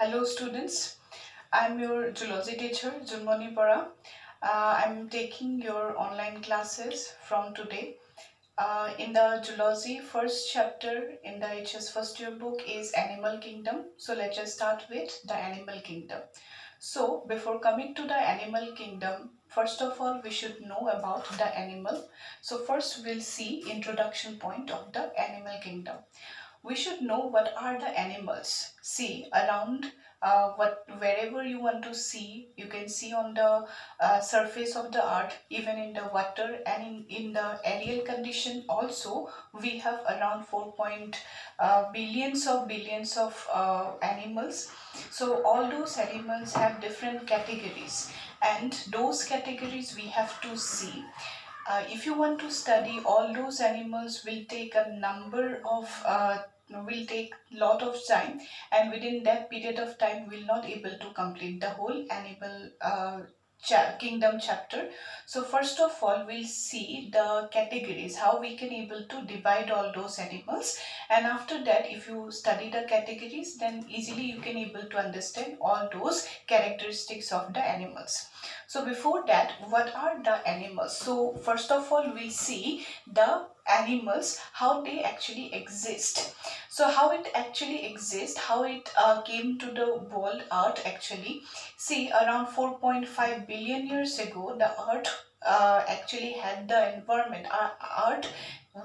Hello students, I'm your zoology teacher Junmoni Para. I'm taking your online classes from today. In the zoology first chapter in the HS first year book is Animal Kingdom. So let's just start with the Animal Kingdom. So before coming to the Animal Kingdom, first of all we should know about the animal. So first we'll see introduction point of the Animal Kingdom. We should know what are the animals. See around wherever you want to see, you can see on the surface of the earth, even in the water and in the aerial condition also, we have around 4 billions of animals. So all those animals have different categories, and those categories we have to see. If you want to study all those animals will take a number of will take lot of time, and within that period of time we will not able to complete the whole animal kingdom chapter. So first of all we'll see the categories, how we can able to divide all those animals, and after that if you study the categories then easily you can able to understand all those characteristics of the animals. So before that, what are the animals? So first of all we see the animals, how they actually exist. So how it actually exists, how it came to the world earth actually. See, around 4.5 billion years ago the earth actually had the environment. Earth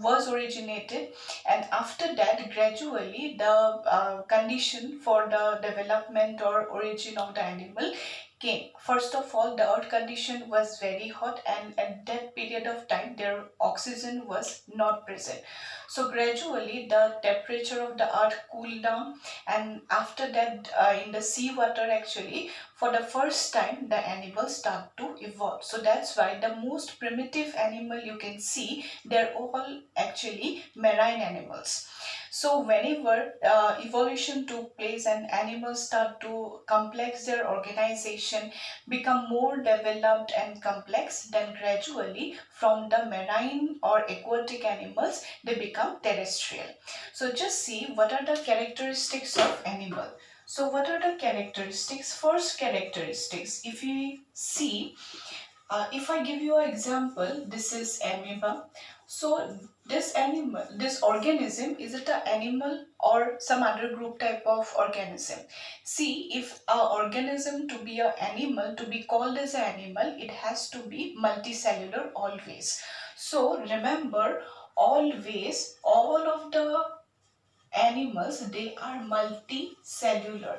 was originated, and after that gradually the condition for the development or origin of the animal came. First of all, the earth condition was very hot, and at that period of time their oxygen was not present. So gradually the temperature of the earth cooled down, and after that in the sea water actually for the first time the animals start to evolve. So that's why the most primitive animal you can see, they're all actually marine animals. So whenever evolution took place and animals start to complex their organization, become more developed and complex, then gradually from the marine or aquatic animals they become terrestrial. So just see what are the characteristics of animal. So what are the characteristics? First characteristics, if we see, if I give you an example, this is amoeba. So this animal, this organism, is it an animal or some other group type of organism? See, if a organism to be an animal, to be called as an animal, it has to be multicellular always. So remember, always all of the animals, they are multicellular.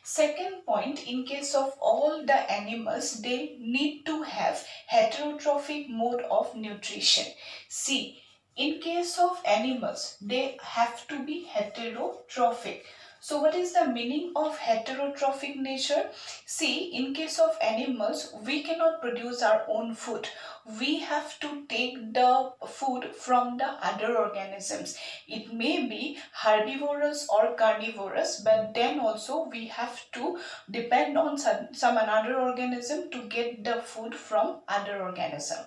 Second point, in case of all the animals, they need to have heterotrophic mode of nutrition. See, in case of animals, they have to be heterotrophic. So what is the meaning of heterotrophic nature? See, in case of animals, we cannot produce our own food. We have to take the food from the other organisms. It may be herbivorous or carnivorous, but then also we have to depend on some another organism to get the food from other organism.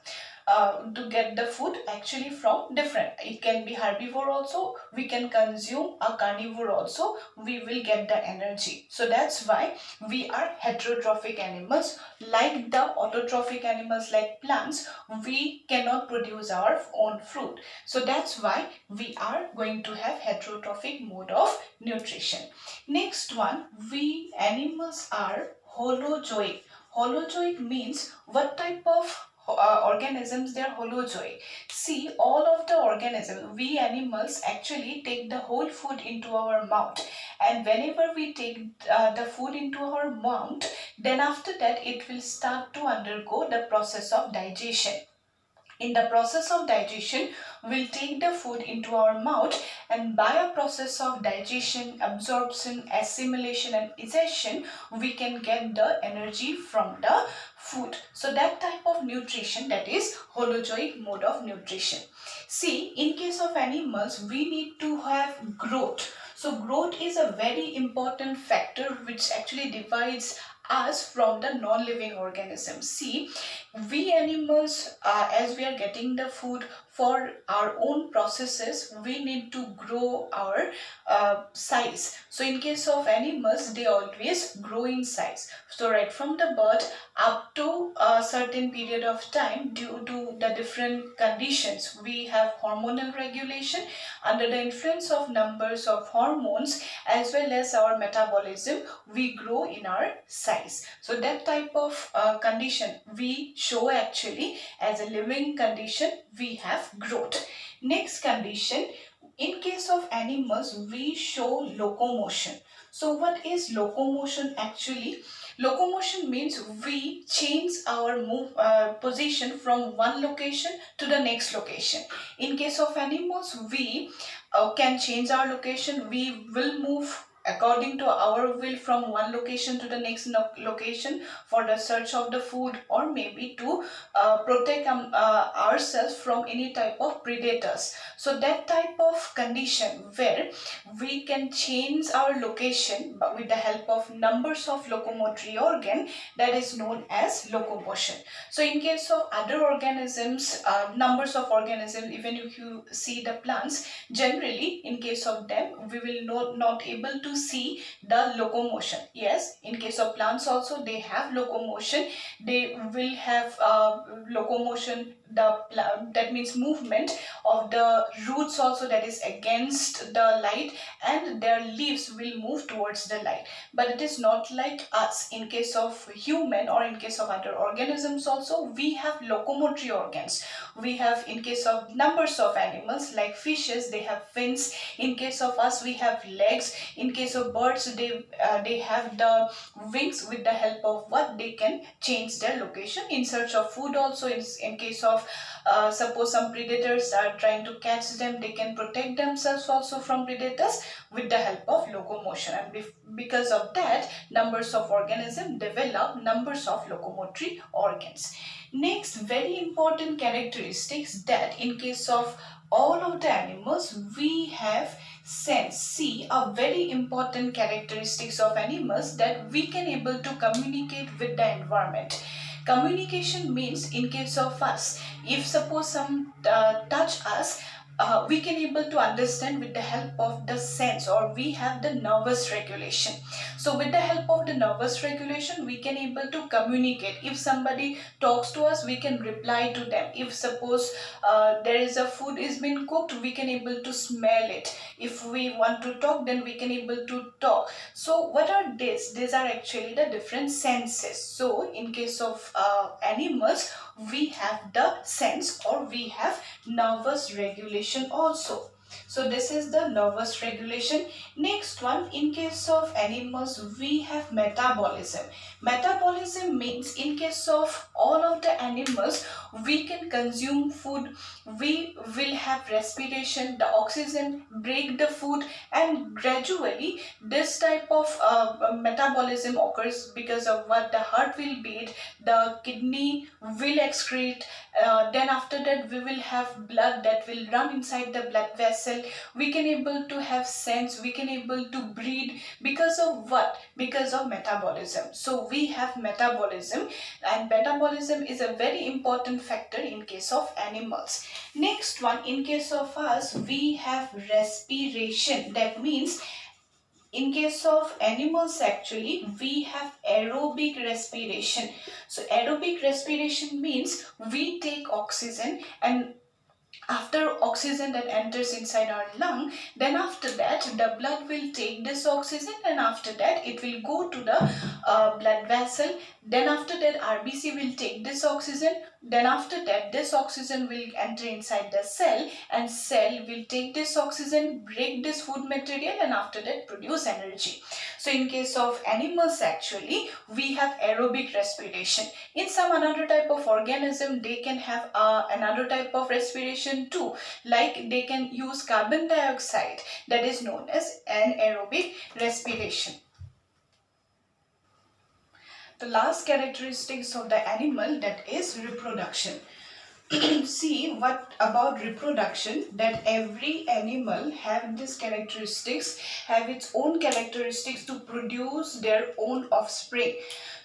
To get the food actually from different, it can be herbivore also, we can consume a carnivore also, we will get the energy. So that's why we are heterotrophic animals. Like the autotrophic animals like plants, we cannot produce our own fruit. So that's why we are going to have heterotrophic mode of nutrition. Next one, we animals are holozoic. Holozoic means what type of organisms, they are holozoic. See, all of the organisms, we animals actually take the whole food into our mouth, and whenever we take the food into our mouth, then after that it will start to undergo the process of digestion. In the process of digestion, we'll take the food into our mouth, and by a process of digestion, absorption, assimilation and digestion, we can get the energy from the food. So that type of nutrition, that is holozoic mode of nutrition. See, in case of animals, we need to have growth. So growth is a very important factor which actually divides us from the non-living organisms. See, we animals, as we are getting the food for our own processes, we need to grow our size. So in case of animals, they always grow in size. So right from the birth up to a certain period of time, due to the different conditions, we have hormonal regulation. Under the influence of numbers of hormones as well as our metabolism, we grow in our size. So that type of condition we show actually as a living condition, we have growth. Next condition, in case of animals, we show locomotion. So what is locomotion actually? Locomotion means we change our position from one location to the next location. In case of animals, we can change our location. We will move according to our will from one location to the next location for the search of the food, or maybe to protect ourselves from any type of predators. So that type of condition where we can change our location but with the help of numbers of locomotory organ, that is known as locomotion. So in case of other organisms, numbers of organisms, even if you see the plants, generally in case of them we will not able to see the locomotion. Yes, in case of plants also they have locomotion. They will have locomotion, that means movement of the roots also, that is against the light, and their leaves will move towards the light. But it is not like us. In case of human or in case of other organisms also, we have locomotory organs. We have, in case of numbers of animals like fishes, they have fins. In case of us, we have legs. In case of birds, they have the wings, with the help of what they can change their location in search of food also. In case of suppose some predators are trying to catch them, they can protect themselves also from predators with the help of locomotion. And because of that, numbers of organisms develop numbers of locomotory organs. Next, very important characteristics, that in case of all of the animals, we have sense. See, a very important characteristics of animals, that we can able to communicate with the environment. Communication means, in case of us, if suppose some touch us, we can able to understand with the help of the sense, or we have the nervous regulation. So with the help of the nervous regulation, we can able to communicate. If somebody talks to us, we can reply to them. If suppose there is a food is being cooked, we can able to smell it. If we want to talk, then we can able to talk. So what are these? These are actually the different senses. So in case of animals, we have the sense, or we have nervous regulation also. So this is the nervous regulation. Next one, in case of animals, we have metabolism. Metabolism means, in case of all of the animals, we can consume food, we will have respiration, the oxygen break the food, and gradually this type of metabolism occurs, because of what the heart will beat, the kidney will excrete, then after that we will have blood that will run inside the blood vessel. We can able to have sense, we can able to breathe, because of what? Because of metabolism. So we have metabolism, and metabolism is a very important factor in case of animals. Next one, in case of us, we have respiration. That means, in case of animals actually, we have aerobic respiration. So aerobic respiration means we take oxygen, and after oxygen that enters inside our lung, then after that the blood will take this oxygen, and after that it will go to the blood vessel. Then after that RBC will take this oxygen, then after that this oxygen will enter inside the cell, and cell will take this oxygen, break this food material, and after that produce energy. So in case of animals actually, we have aerobic respiration. In some another type of organism, they can have another type of respiration too, like they can use carbon dioxide, that is known as anaerobic respiration. The last characteristics of the animal, that is reproduction. see what about reproduction, that every animal have these characteristics, have its own characteristics to produce their own offspring.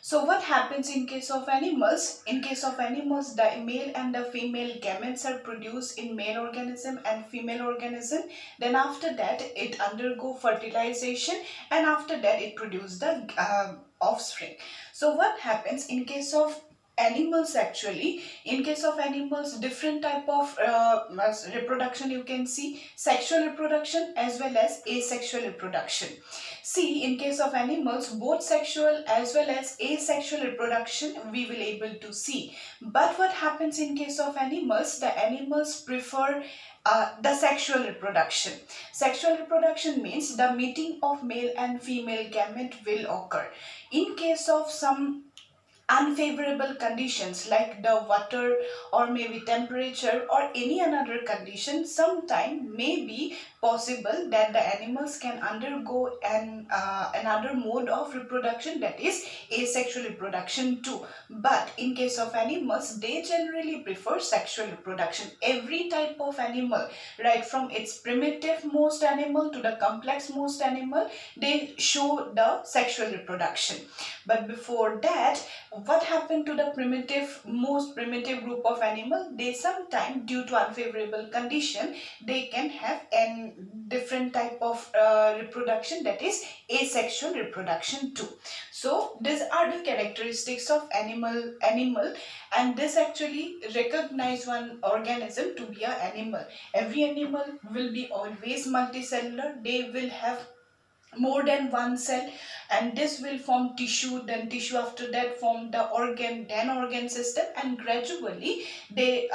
So what happens in case of animals? In case of animals, the male and the female gametes are produced in male organism and female organism. Then after that it undergo fertilization, and after that it produce the offspring. So what happens in case of animals? Actually, in case of animals, different type of reproduction you can see: sexual reproduction as well as asexual reproduction. See, in case of animals, both sexual as well as asexual reproduction we will able to see. But what happens in case of animals? The animals prefer the sexual reproduction. Sexual reproduction means the meeting of male and female gamete will occur. In case of some unfavorable conditions like the water or maybe temperature or any another condition, sometime may be possible that the animals can undergo another mode of reproduction, that is asexual reproduction too. But in case of animals, they generally prefer sexual reproduction. Every type of animal, right from its primitive most animal to the complex most animal, they show the sexual reproduction. But before that, what happened to the most primitive group of animal? They sometimes, due to unfavorable condition, they can have a different type of reproduction, that is asexual reproduction too. So these are the characteristics of animal, and this actually recognize one organism to be an animal. Every animal will be always multicellular. They will have more than one cell, and this will form tissue, then tissue after that form the organ, then organ system, and gradually they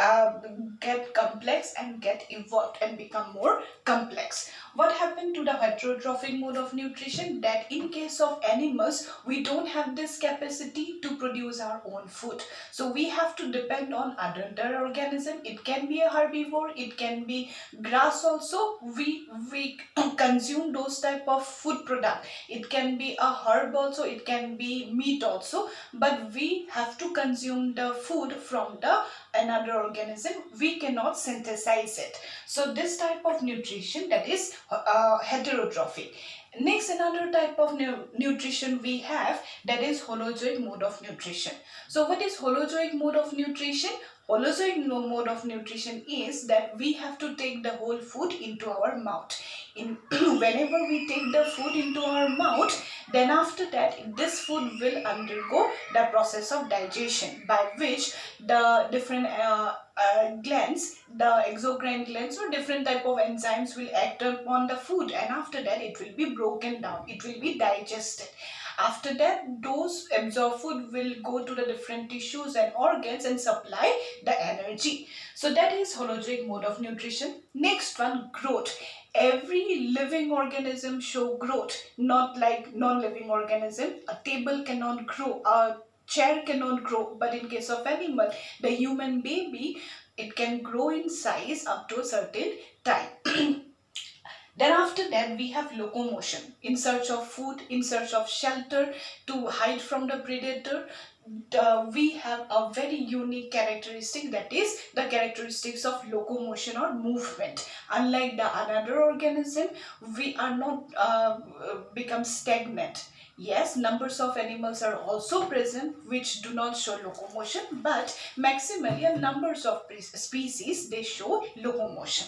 get complex and get evolved and become more complex. What happened to the heterotrophic mode of nutrition? That in case of animals, we don't have this capacity to produce our own food, so we have to depend on other organism. It can be a herbivore, it can be grass also. We consume those type of food product. It can be a herb also, it can be meat also, but we have to consume the food from the another organism. We cannot synthesize it. So this type of nutrition, that is heterotrophic. Next, another type of nutrition we have, that is holozoic mode of nutrition. So what is holozoic mode of nutrition? Holozoic mode of nutrition is that we have to take the whole food into our mouth. Whenever we take the food into our mouth, then after that this food will undergo the process of digestion, by which the different glands, the exocrine glands or different type of enzymes will act upon the food, and after that it will be broken down, it will be digested. After that, those absorbed food will go to the different tissues and organs and supply the energy. So that is holozoic mode of nutrition. Next one, growth. Every living organism show growth, not like non-living organism. A table cannot grow, a chair cannot grow, but in case of animal, the human baby, it can grow in size up to a certain time. Then after that we have locomotion, in search of food, in search of shelter, to hide from the predator. We have a very unique characteristic, that is the characteristics of locomotion or movement. Unlike the another organism, we are not become stagnant. Yes, numbers of animals are also present which do not show locomotion, but maximally numbers of species, they show locomotion.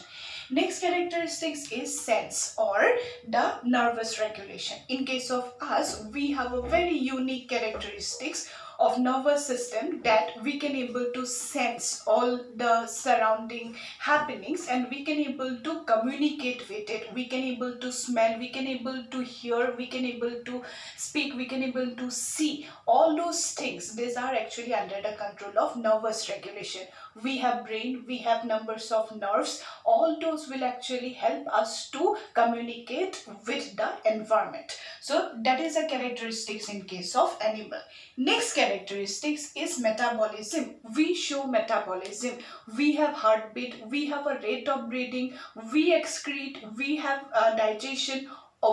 Next characteristics is sense or the nervous regulation. In case of us, we have a very unique characteristics of nervous system, that we can able to sense all the surrounding happenings, and we can able to communicate with it. We can able to smell, we can able to hear, we can able to speak, we can able to see. All those things, these are actually under the control of nervous regulation. We have brain, we have numbers of nerves. All those will actually help us to communicate with the environment. So that is a characteristics in case of animal. Next characteristics is metabolism. We show metabolism. We have heartbeat, we have a rate of breathing, we excrete, we have digestion.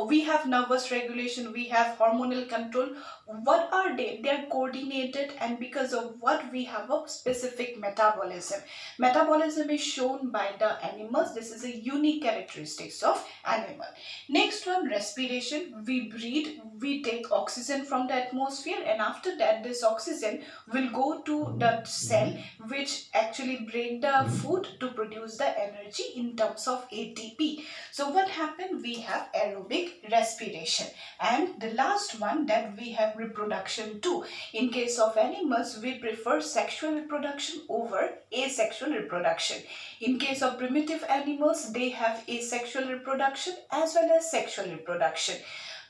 we have nervous regulation, we have hormonal control. What are they? They are coordinated, and because of what we have a specific metabolism. Metabolism is shown by the animals. This is a unique characteristics of animal. Next one, respiration. We breathe, we take oxygen from the atmosphere, and after that this oxygen will go to the cell, which actually break the food to produce the energy in terms of ATP. So what happened? We have aerobic respiration. And the last one, that we have reproduction too. In case of animals, we prefer sexual reproduction over asexual reproduction. In case of primitive animals, they have asexual reproduction as well as sexual reproduction.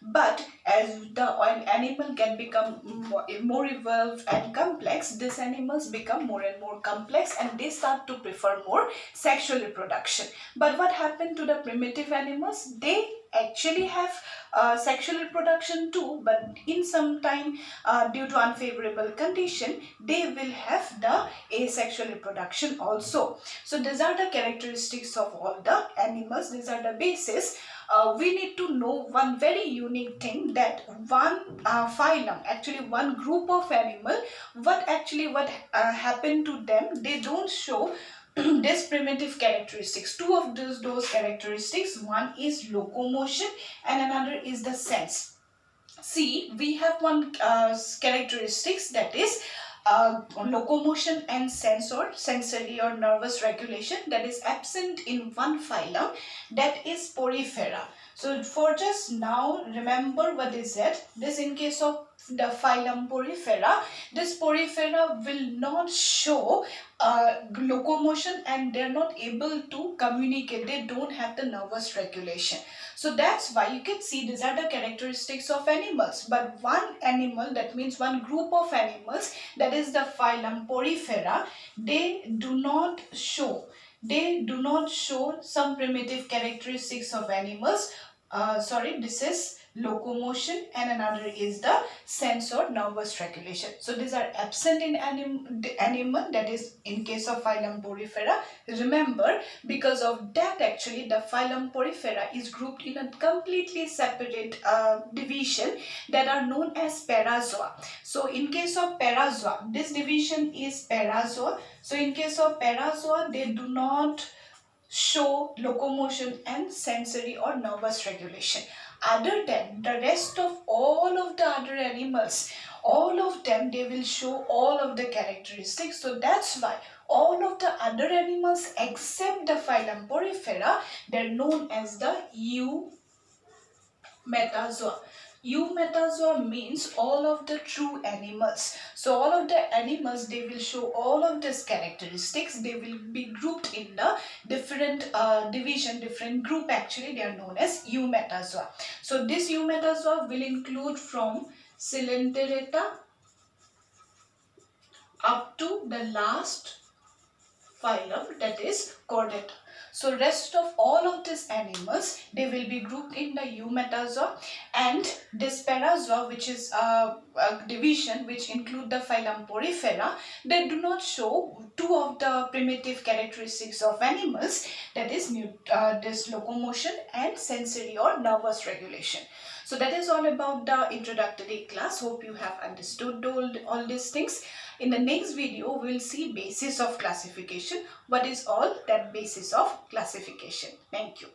But as the animal can become more evolved and complex, these animals become more and more complex, and they start to prefer more sexual reproduction. But what happened to the primitive animals? They actually have sexual reproduction too, but in some time, due to unfavorable condition, they will have the asexual reproduction also. So these are the characteristics of all the animals. These are the basis. We need to know one very unique thing, that one phylum, actually one group of animal, what happened to them, they don't show this primitive characteristics. Two of those characteristics, one is locomotion and another is the sense. See, we have one characteristics, that is locomotion and sensory or nervous regulation, that is absent in one phylum, that is porifera. So for just now, remember what is that. This, in case of the phylum porifera, this porifera will not show locomotion, and they are not able to communicate. They don't have the nervous regulation. So that's why you can see these are the characteristics of animals. But one animal, that means one group of animals, that is the phylum porifera, they do not show some primitive characteristics of animals. This is locomotion and another is the sense or nervous regulation. So these are absent in animal, that is in case of phylum porifera. Remember, because of that, actually the phylum porifera is grouped in a completely separate division that are known as parazoa. So in case of parazoa, this division is parazoa. So in case of parazoa, they do not show locomotion and sensory or nervous regulation. Other than the rest of all of the other animals, all of them, they will show all of the characteristics. So that's why all of the other animals except the phylum porifera, they're known as the eumetazoa. Eumetazoa means all of the true animals. So all of the animals, they will show all of these characteristics. They will be grouped in the different division, different group, actually they are known as eumetazoa. So this eumetazoa will include from Coelenterata up to the last phylum, that is Chordata. So rest of all of these animals, they will be grouped in the eumetazoa, and this parazoa, which is a division which include the phylum porifera, they do not show two of the primitive characteristics of animals, that is this locomotion and sensory or nervous regulation. So that is all about the introductory class. Hope you have understood all these things. In the next video, we will see basis of classification. What is all that basis of classification? Thank you.